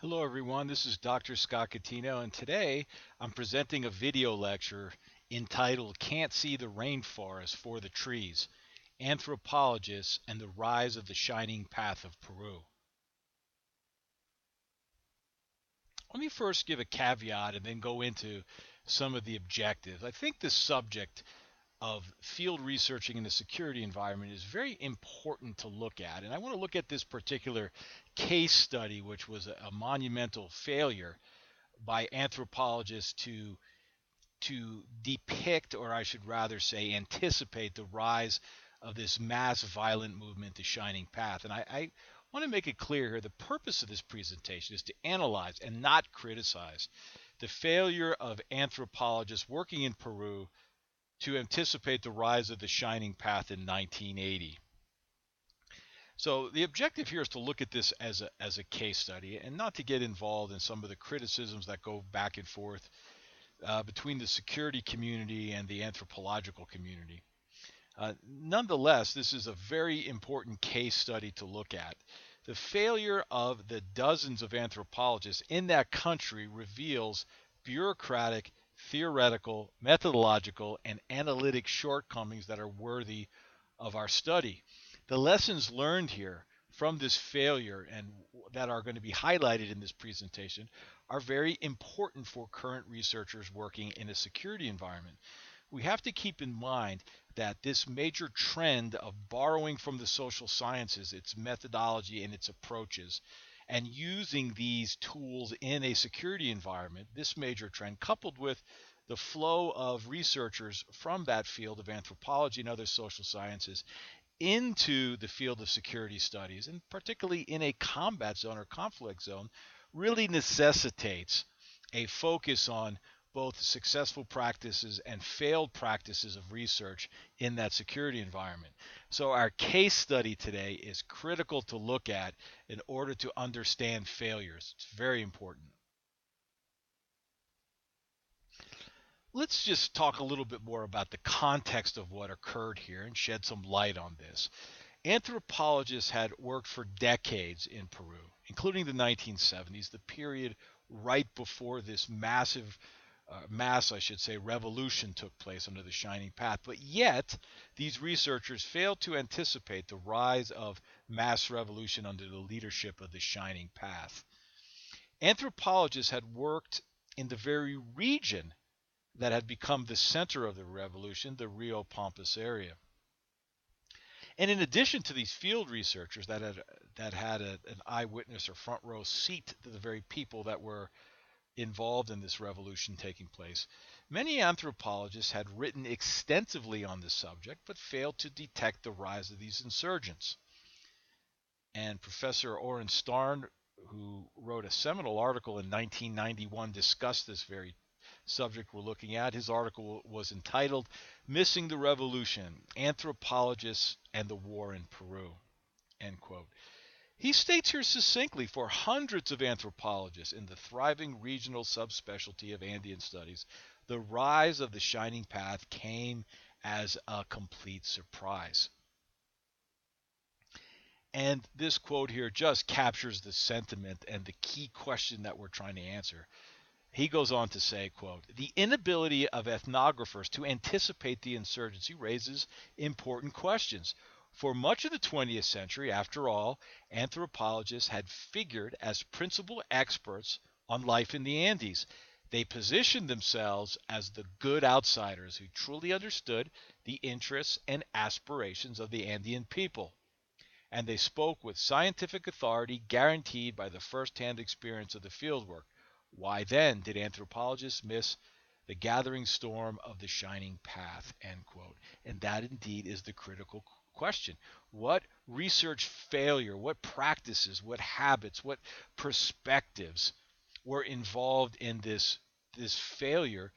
Hello, everyone. This is Dr. Scott Catino, and today I'm presenting a video lecture entitled Can't See the Rainforest for the Trees, Anthropologists and the Rise of the Shining Path of Peru. Let me first give a caveat and then go into some of the objectives. I think the subject of field researching in the security environment is very important to look at. And I want to look at this particular case study, which was a monumental failure by anthropologists to depict, or I should rather say, anticipate the rise of this mass violent movement, the Shining Path. And I want to make it clear here the purpose of this presentation is to analyze and not criticize the failure of anthropologists working in Peru to anticipate the rise of the Shining Path in 1980. So the objective here is to look at this as a case study and not to get involved in some of the criticisms that go back and forth between the security community and the anthropological community. Nonetheless, this is a very important case study to look at. The failure of the dozens of anthropologists in that country reveals bureaucratic, theoretical, methodological, and analytic shortcomings that are worthy of our study. The lessons learned here from this failure and that are going to be highlighted in this presentation are very important for current researchers working in a security environment. We have to keep in mind that this major trend of borrowing from the social sciences, its methodology and its approaches, and using these tools in a security environment, this major trend, coupled with the flow of researchers from that field of anthropology and other social sciences into the field of security studies, and particularly in a combat zone or conflict zone, really necessitates a focus on both successful practices and failed practices of research in that security environment. So our case study today is critical to look at in order to understand failures. It's very important. Let's just talk a little bit more about the context of what occurred here and shed some light on this. Anthropologists had worked for decades in Peru, including the 1970s, the period right before this I should say, revolution took place under the Shining Path. But yet, these researchers failed to anticipate the rise of mass revolution under the leadership of the Shining Path. Anthropologists had worked in the very region that had become the center of the revolution, the Rio Pampas area. And in addition to these field researchers that had an eyewitness or front row seat to the very people that were involved in this revolution taking place, many anthropologists had written extensively on this subject but failed to detect the rise of these insurgents. And Professor Oren Starn, who wrote a seminal article in 1991, discussed this very subject we're looking at. His article was entitled Missing the Revolution, Anthropologists and the War in Peru, end quote. He states here succinctly, for hundreds of anthropologists in the thriving regional subspecialty of Andean studies, the rise of the Shining Path came as a complete surprise. And this quote here just captures the sentiment and the key question that we're trying to answer. He goes on to say, quote, the inability of ethnographers to anticipate the insurgency raises important questions. For much of the 20th century, after all, anthropologists had figured as principal experts on life in the Andes. They positioned themselves as the good outsiders who truly understood the interests and aspirations of the Andean people. And they spoke with scientific authority guaranteed by the first-hand experience of the fieldwork. Why then did anthropologists miss the gathering storm of the Shining Path, end quote. And that indeed is the critical question. What research failure, what practices, what habits, what perspectives were involved in this failure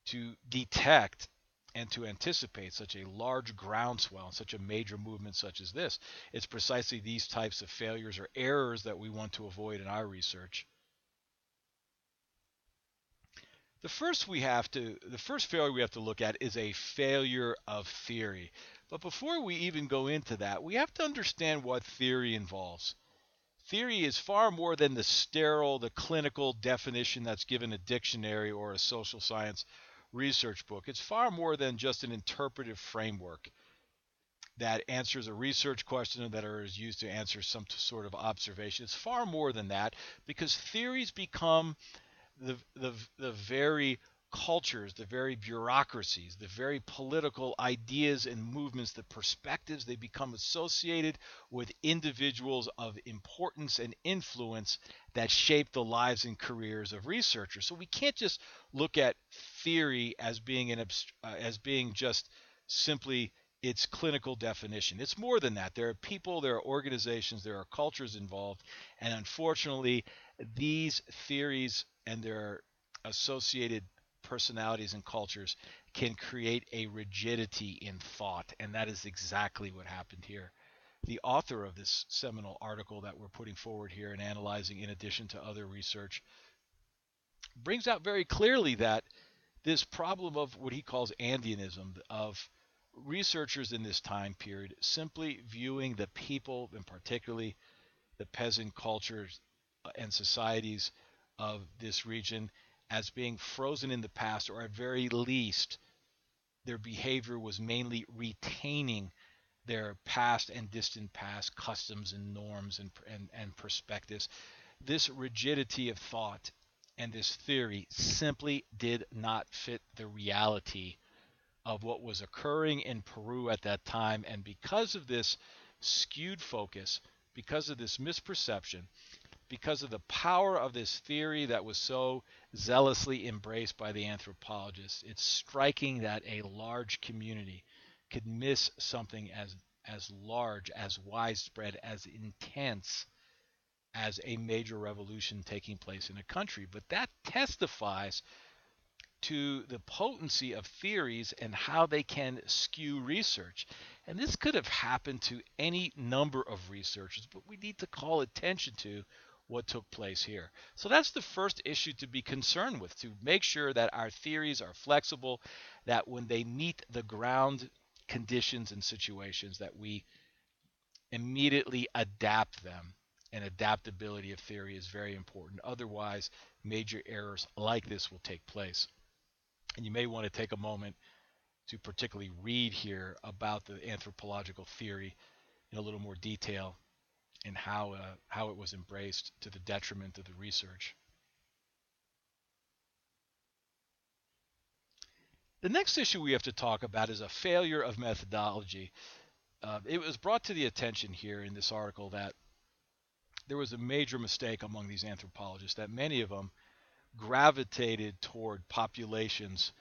to detect and to anticipate such a large groundswell and such a major movement such as this? It's precisely these types of failures or errors that we want to avoid in our research. The first failure we have to look at is a failure of theory. But before we even go into that, we have to understand what theory involves. Theory is far more than the sterile, the clinical definition that's given a dictionary or a social science research book. It's far more than just an interpretive framework that answers a research question that is used to answer some sort of observation. It's far more than that, because theories become the very cultures, the very bureaucracies, the very political ideas and movements, the perspectives. They become associated with individuals of importance and influence that shape the lives and careers of researchers. So we can't just look at theory as being as being just simply its clinical definition. It's more than that. There are people, there are organizations, there are cultures involved, and unfortunately, these theories and their associated personalities and cultures can create a rigidity in thought, and that is exactly what happened here. The author of this seminal article that we're putting forward here and analyzing, in addition to other research, brings out very clearly that this problem of what he calls Andeanism, of researchers in this time period simply viewing the people, and particularly the peasant cultures and societies of this region, as being frozen in the past, or at very least their behavior was mainly retaining their past and distant past customs and norms and perspectives. This rigidity of thought and this theory simply did not fit the reality of what was occurring in Peru at that time. And because of this skewed focus, because of this misperception, because of the power of this theory that was so zealously embraced by the anthropologists, it's striking that a large community could miss something as large, as widespread, as intense as a major revolution taking place in a country. But that testifies to the potency of theories and how they can skew research. And this could have happened to any number of researchers, but we need to call attention to what took place here. So that's the first issue to be concerned with, to make sure that our theories are flexible, that when they meet the ground conditions and situations, that we immediately adapt them. And adaptability of theory is very important. Otherwise, major errors like this will take place. And you may want to take a moment to particularly read here about the anthropological theory in a little more detail, and how it was embraced to the detriment of the research. The next issue we have to talk about is a failure of methodology. It was brought to the attention here in this article that there was a major mistake among these anthropologists, that many of them gravitated toward populations,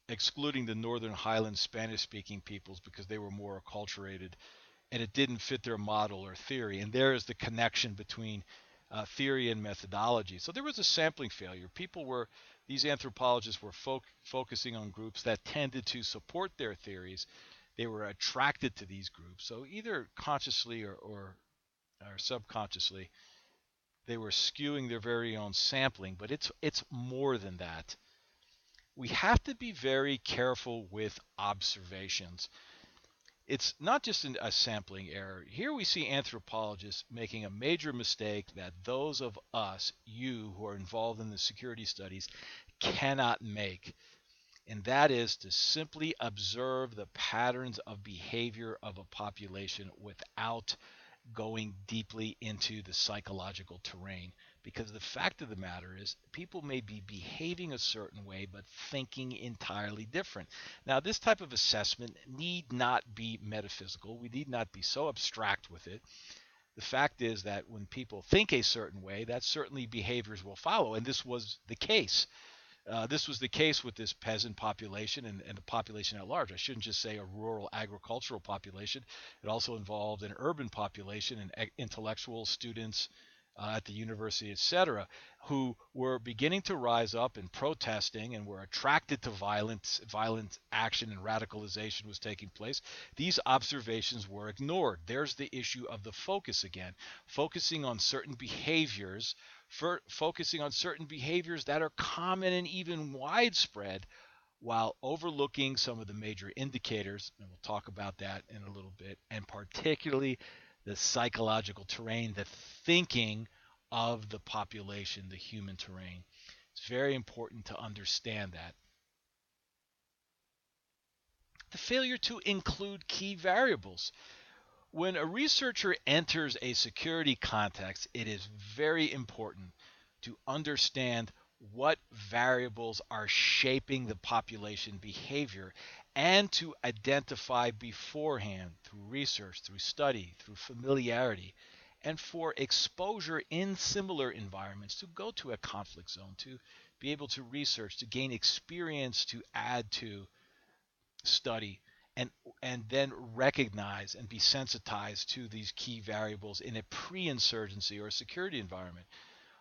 excluding the Northern Highland Spanish-speaking peoples because they were more acculturated, and it didn't fit their model or theory. And there is the connection between theory and methodology. So there was a sampling failure. These anthropologists were focusing on groups that tended to support their theories. They were attracted to these groups. So either consciously or subconsciously, they were skewing their very own sampling. But it's more than that. We have to be very careful with observations. It's not just a sampling error. Here we see anthropologists making a major mistake that those of us, you who are involved in the security studies, cannot make. And that is to simply observe the patterns of behavior of a population without going deeply into the psychological terrain. Because the fact of the matter is, people may be behaving a certain way, but thinking entirely different. Now, this type of assessment need not be metaphysical. We need not be so abstract with it. The fact is that when people think a certain way, that certainly behaviors will follow. And this was the case. This was the case with this peasant population and the population at large. I shouldn't just say a rural agricultural population. It also involved an urban population and intellectual students at the university, etc., who were beginning to rise up and protesting and were attracted to violent action, and radicalization was taking place. These observations were ignored. There's the issue of the focus again, focusing on certain behaviors, that are common and even widespread, while overlooking some of the major indicators, and we'll talk about that in a little bit, and particularly the psychological terrain, the thinking of the population, the human terrain. It's very important to understand that. The failure to include key variables. When a researcher enters a security context, it is very important to understand what variables are shaping the population behavior and to identify beforehand through research, through study, through familiarity, and for exposure in similar environments to go to a conflict zone, to be able to research, to gain experience, to add to study, and then recognize and be sensitized to these key variables in a pre-insurgency or security environment.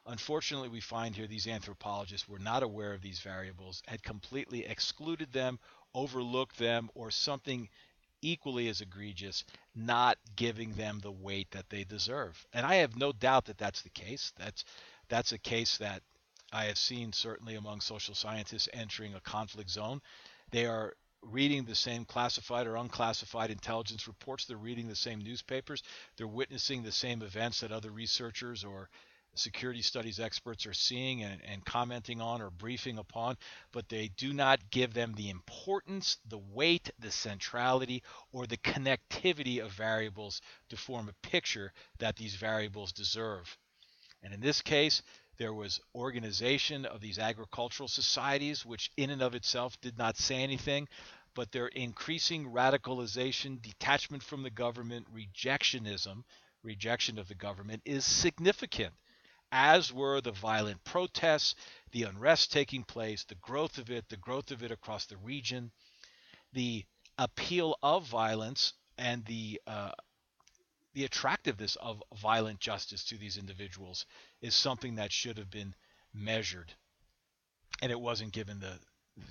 Unfortunately, we find here these anthropologists were not aware of these variables, had completely excluded them, overlooked them, or something equally as egregious, not giving them the weight that they deserve. And I have no doubt that that's the case. That's a case that I have seen certainly among social scientists entering a conflict zone. They are reading the same classified or unclassified intelligence reports. They're reading the same newspapers. They're witnessing the same events that other researchers or security studies experts are seeing and commenting on or briefing upon, but they do not give them the importance, the weight, the centrality, or the connectivity of variables to form a picture that these variables deserve. And in this case, there was organization of these agricultural societies, which in and of itself did not say anything, but their increasing radicalization, detachment from the government, rejection of the government is significant, as were the violent protests, the unrest taking place, the growth of it across the region, the appeal of violence, and the attractiveness of violent justice to these individuals is something that should have been measured, and it wasn't given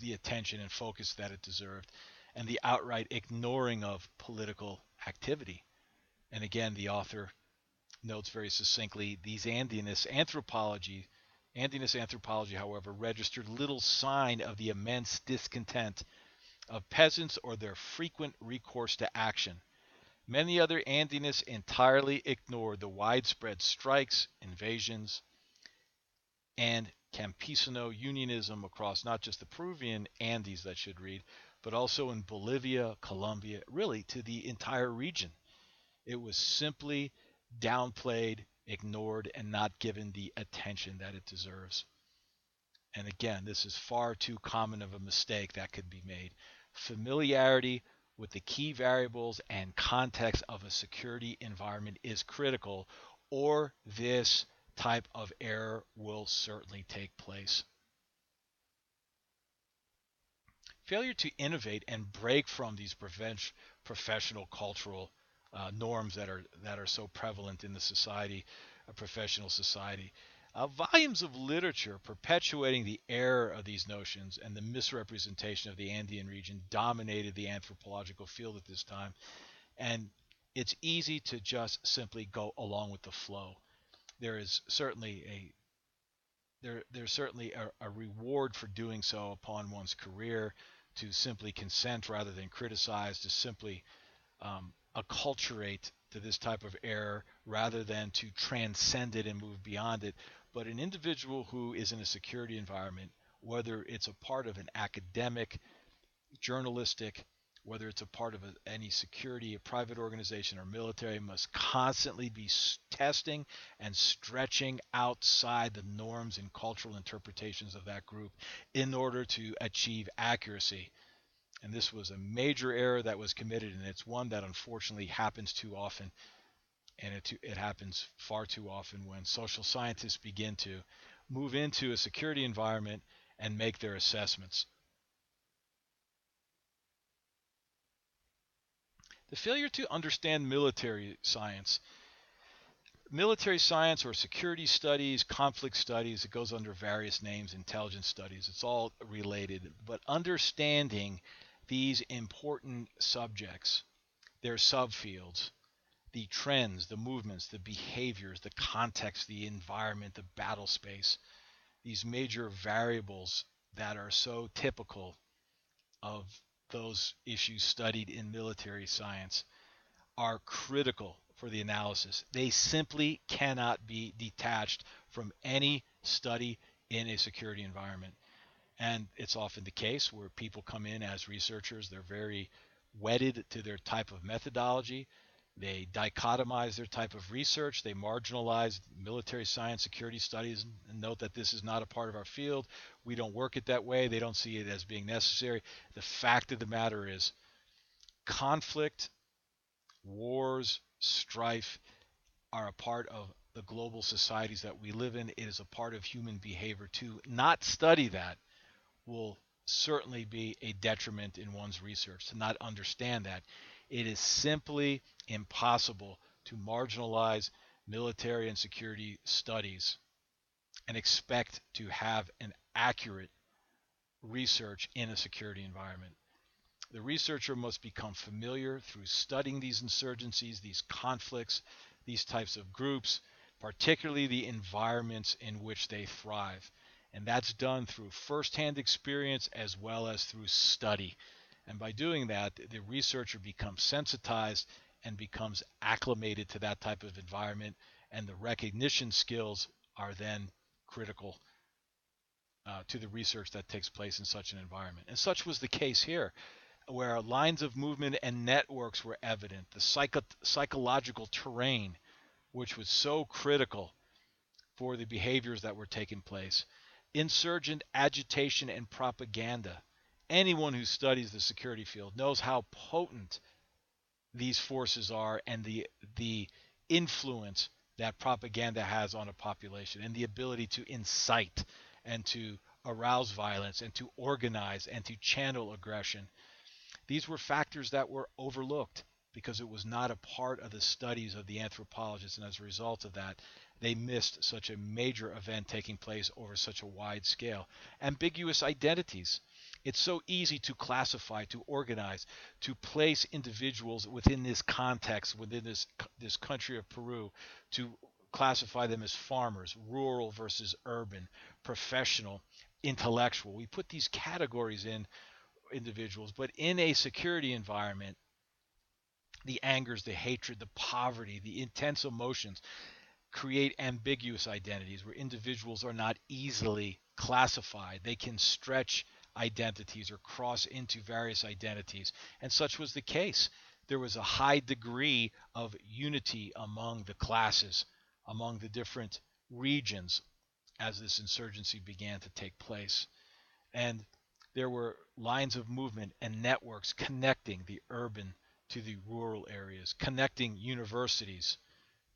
the attention and focus that it deserved, and the outright ignoring of political activity. And again, the author notes very succinctly, these Andiness anthropology, however, registered little sign of the immense discontent of peasants or their frequent recourse to action. Many other Andinists entirely ignored the widespread strikes, invasions, and campesino unionism across not just the Peruvian Andes that should read, but also in Bolivia, Colombia, really to the entire region. It was simply downplayed, ignored, and not given the attention that it deserves. And again, this is far too common of a mistake that could be made. Familiarity with the key variables and context of a security environment is critical, or this type of error will certainly take place. Failure to innovate and break from these professional cultural norms that are so prevalent in the society, a professional society. Volumes of literature perpetuating the error of these notions and the misrepresentation of the Andean region dominated the anthropological field at this time, and it's easy to just simply go along with the flow. There is certainly there's certainly a reward for doing so upon one's career, to simply consent rather than criticize, to simply acculturate to this type of error rather than to transcend it and move beyond it. But an individual who is in a security environment, whether it's a part of an academic, journalistic, whether it's a part of any security, a private organization, or military, must constantly be testing and stretching outside the norms and cultural interpretations of that group in order to achieve accuracy. And this was a major error that was committed, and it's one that unfortunately happens too often. And it happens far too often when social scientists begin to move into a security environment and make their assessments. The failure to understand military science. Military science or security studies, conflict studies, it goes under various names, intelligence studies, it's all related. But understanding these important subjects, their subfields, the trends, the movements, the behaviors, the context, the environment, the battle space, these major variables that are so typical of those issues studied in military science are critical for the analysis. They simply cannot be detached from any study in a security environment. And it's often the case where people come in as researchers, they're very wedded to their type of methodology. They dichotomize their type of research. They marginalize military science, security studies, and note that this is not a part of our field. We don't work it that way. They don't see it as being necessary. The fact of the matter is, conflict, wars, strife are a part of the global societies that we live in. It is a part of human behavior. To not study that will certainly be a detriment in one's research. To not understand that, it is simply impossible to marginalize military and security studies and expect to have an accurate research in a security environment. The researcher must become familiar through studying these insurgencies, these conflicts, these types of groups, particularly the environments in which they thrive. And that's done through firsthand experience as well as through study. And by doing that, the researcher becomes sensitized and becomes acclimated to that type of environment, and the recognition skills are then critical to the research that takes place in such an environment. And such was the case here, where lines of movement and networks were evident, the psychological terrain, which was so critical for the behaviors that were taking place, insurgent agitation and propaganda. Anyone who studies the security field knows how potent these forces are, and the influence that propaganda has on a population, and the ability to incite and to arouse violence and to organize and to channel aggression. These were factors that were overlooked because it was not a part of the studies of the anthropologists, and as a result of that, they missed such a major event taking place over such a wide scale. Ambiguous identities. It's so easy to classify, to organize, to place individuals within this context, within this country of Peru, to classify them as farmers, rural versus urban, professional, intellectual. We put these categories in individuals, but in a security environment, the angers, the hatred, the poverty, the intense emotions create ambiguous identities where individuals are not easily classified. They can stretch identities or cross into various identities, and such was the case. There was a high degree of unity among the classes, among the different regions as this insurgency began to take place. And there were lines of movement and networks connecting the urban to the rural areas, connecting universities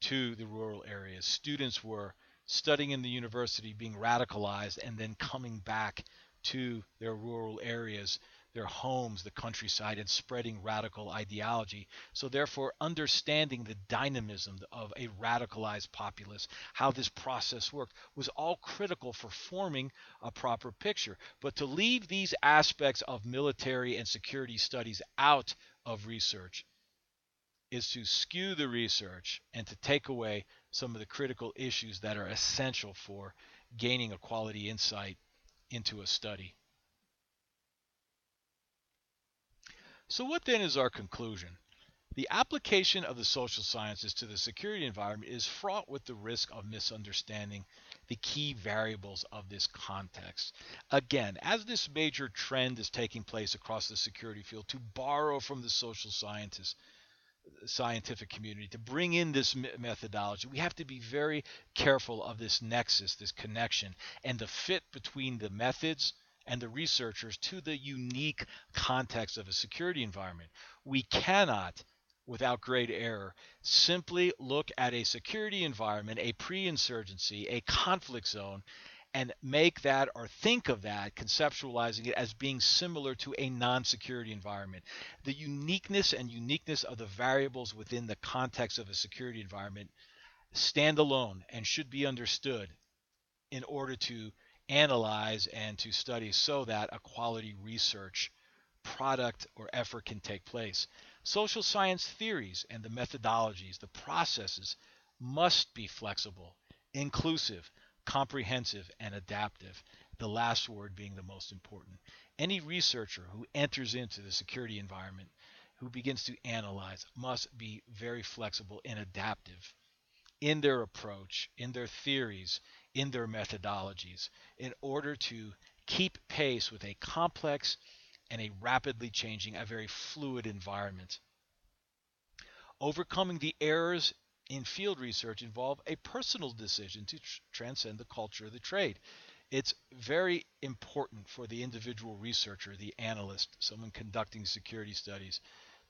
to the rural areas. Students were studying in the university, being radicalized, and then coming back to their rural areas, their homes, the countryside, and spreading radical ideology. So therefore, understanding the dynamism of a radicalized populace, how this process worked, was all critical for forming a proper picture. But to leave these aspects of military and security studies out of research is to skew the research and to take away some of the critical issues that are essential for gaining a quality insight into a study. So what then is our conclusion? The application of the social sciences to the security environment is fraught with the risk of misunderstanding the key variables of this context. Again, as this major trend is taking place across the security field to borrow from the social scientists, scientific community, to bring in this methodology, we have to be very careful of this nexus, this connection, and the fit between the methods and the researchers to the unique context of a security environment. We cannot, without great error, simply look at a security environment, a pre-insurgency, a conflict zone, and make that or think of that, conceptualizing it as being similar to a non-security environment. The uniqueness of the variables within the context of a security environment stand alone and should be understood in order to analyze and to study so that a quality research product or effort can take place. Social science theories and the methodologies, the processes must be flexible, inclusive, comprehensive, and adaptive, the last word being the most important. Any researcher who enters into the security environment, who begins to analyze must be very flexible and adaptive in their approach, in their theories, in their methodologies, in order to keep pace with a complex and a rapidly changing, a very fluid environment. Overcoming the errors in field research involve a personal decision to transcend the culture of the trade. It's very important for the individual researcher, the analyst, someone conducting security studies,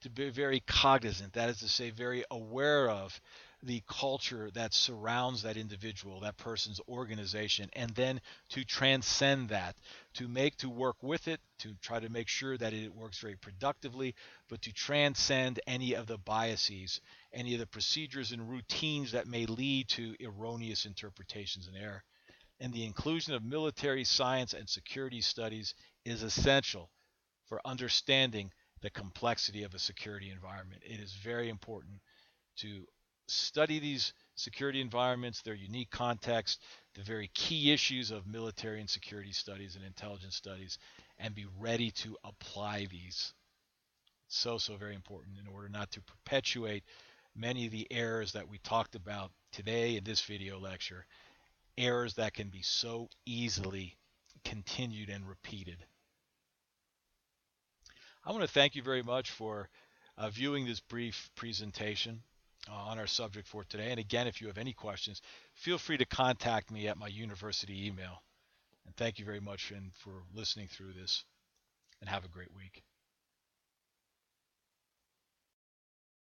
to be very cognizant, that is to say, very aware of the culture that surrounds that individual, that person's organization, and then to transcend that, to work with it, to try to make sure that it works very productively, but to transcend any of the biases, any of the procedures and routines that may lead to erroneous interpretations and error. And the inclusion of military science and security studies is essential for understanding the complexity of a security environment. It is very important to study these security environments, their unique context, the very key issues of military and security studies and intelligence studies, and be ready to apply these. So very important in order not to perpetuate many of the errors that we talked about today in this video lecture, errors that can be so easily continued and repeated. I want to thank you very much for viewing this brief presentation on our subject for today. And again, if you have any questions, feel free to contact me at my university email. And thank you very much for listening through this, and have a great week.